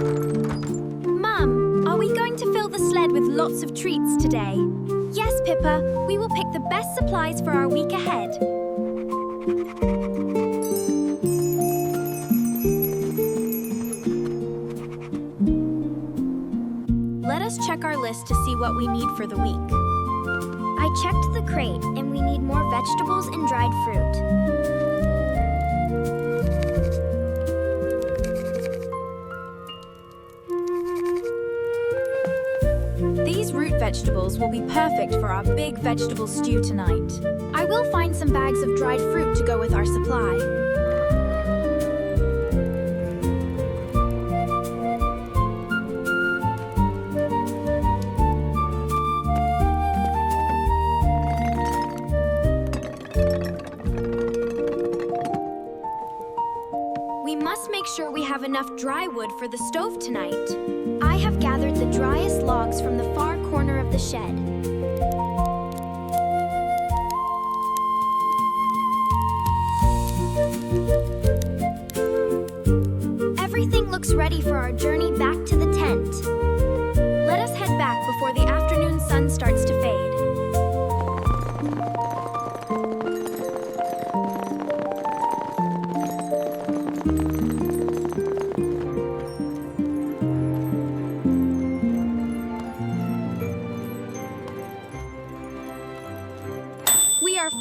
Mom, are we going to fill the sled with lots of treats today? Yes, Pippa. We will pick the best supplies for our week ahead. Let us check our list to see what we need for the week. I checked the crate, and we need more vegetables and dried fruit. These root vegetables will be perfect for our big vegetable stew tonight. I will find some bags of dried fruit to go with our supply. We must make sure we have enough dry wood for the stove tonight. I have gathered the driest logs from the far corner of the shed. Everything looks ready for our journey back to the tent. Let us head back before the afternoon sun starts to fade.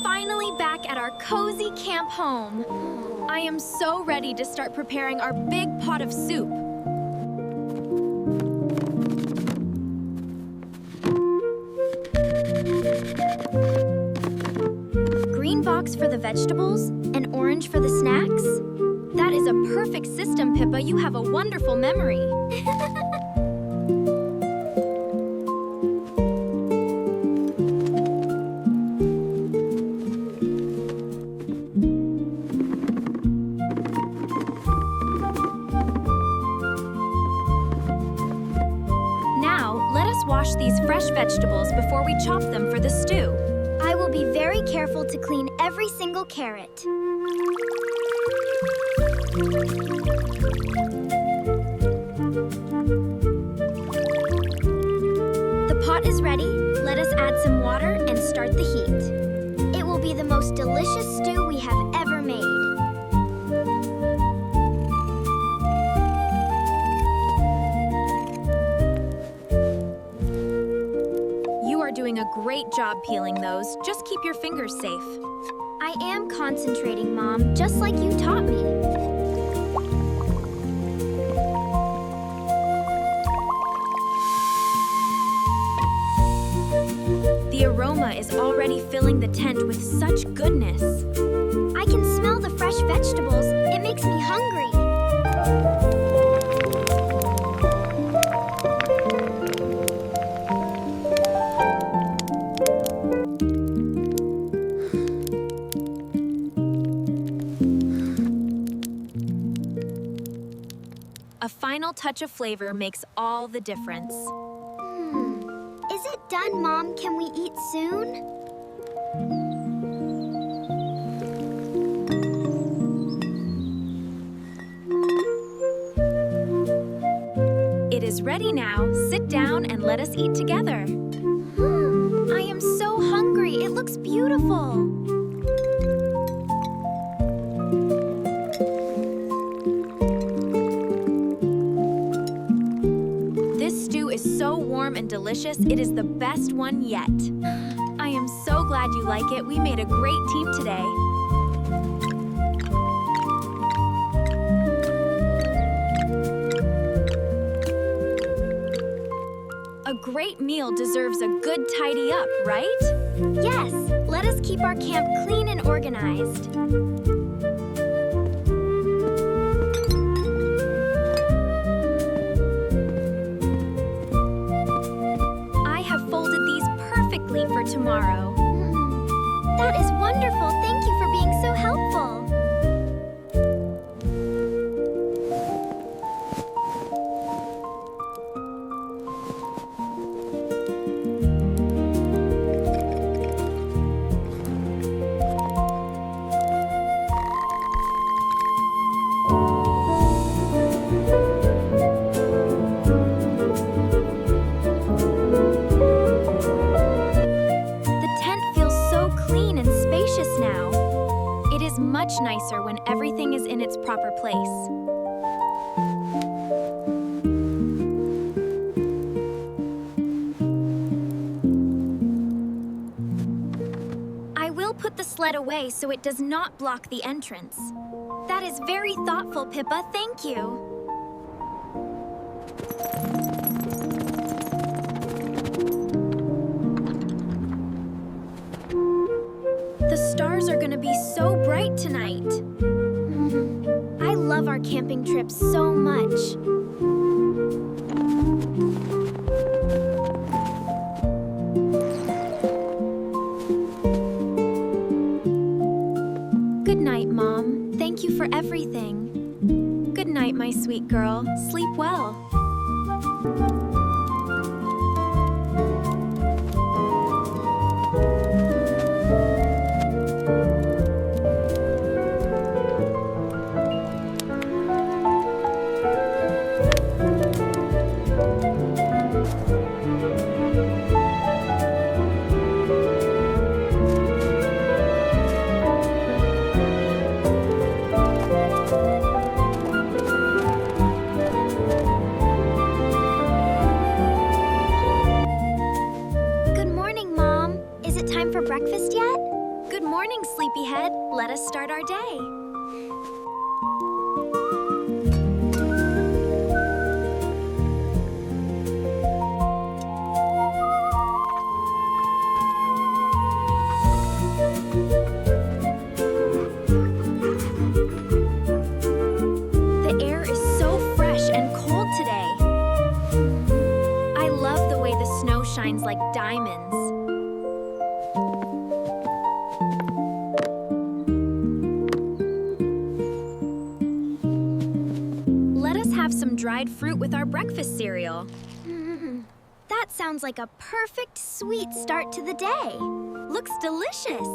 Finally back at our cozy camp home. I am so ready to start preparing our big pot of soup. Green box for the vegetables and orange for the snacks? That is a perfect system, Pippa. You have a wonderful memory. Wash these fresh vegetables before we chop them for the stew. I will be very careful to clean every single carrot. The pot is ready. Let us add some water and start the heat. It will be the most delicious stew we have ever made. Doing a great job peeling those. Just keep your fingers safe. I am concentrating, Mom, just like you taught me. The aroma is already filling the tent with such goodness. I can smell the fresh vegetables. It makes me hungry. A final touch of flavor makes all the difference. Is it done, Mom? Can we eat soon? It is ready now. Sit down and let us eat together. I am so hungry. It looks beautiful. So warm and delicious, it is the best one yet. I am so glad you like it. We made a great team today. A great meal deserves a good tidy up, right? Yes, let us keep our camp clean and organized. For tomorrow. That is wonderful. Thank you for being so helpful. much nicer when everything is in its proper place. I will put the sled away so it does not block the entrance. That is very thoughtful, Pippa. Thank you. The stars are gonna be so bright tonight. I love our camping trips so much. Good night, Mom. Thank you for everything. Good night, my sweet girl. Sleep well. Breakfast yet? Good morning, sleepyhead. Let us start our day. The air is so fresh and cold today. I love the way the snow shines like diamonds. Some dried fruit with our breakfast cereal. That sounds like a perfect sweet start to the day. Looks delicious.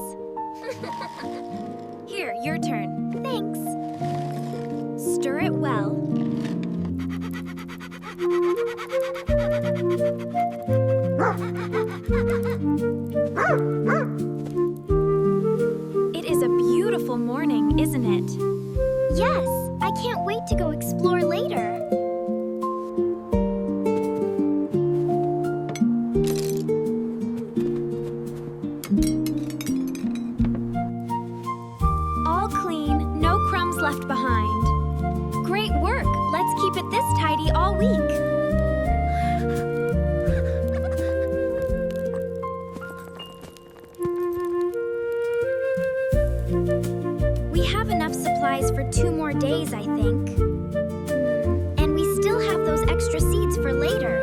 Here, your turn. Thanks. Stir it well. It is a beautiful morning, isn't it? Yes. I can't wait to go explore later. All clean, no crumbs left behind. Great work! Let's keep it this tidy all week. We have enough supplies for 2 more days, I think. And we still have those extra seeds for later.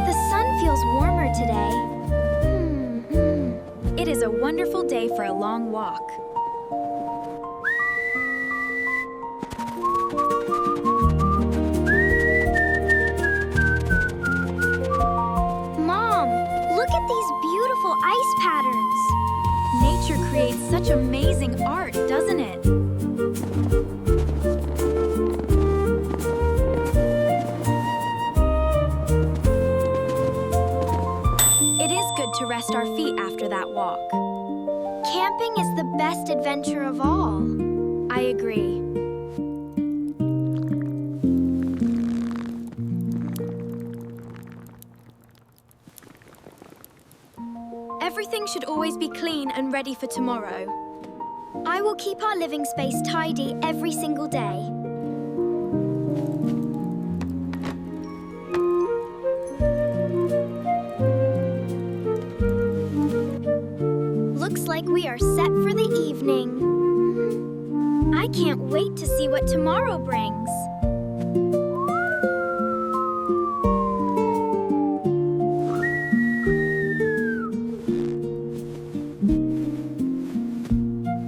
The sun feels warmer today. It is a wonderful day for a long walk. Ice patterns. Nature creates such amazing art, doesn't it? It is good to rest our feet after that walk. Camping is the best adventure of all. I agree. Everything should always be clean and ready for tomorrow. I will keep our living space tidy every single day. Looks like we are set for the evening. I can't wait to see what tomorrow brings.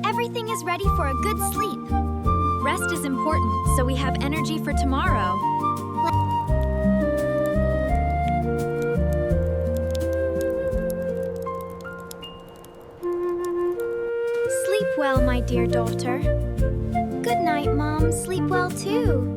Everything is ready for a good sleep. Rest is important, so we have energy for tomorrow. Sleep well, my dear daughter. Good night, Mom. Sleep well, too.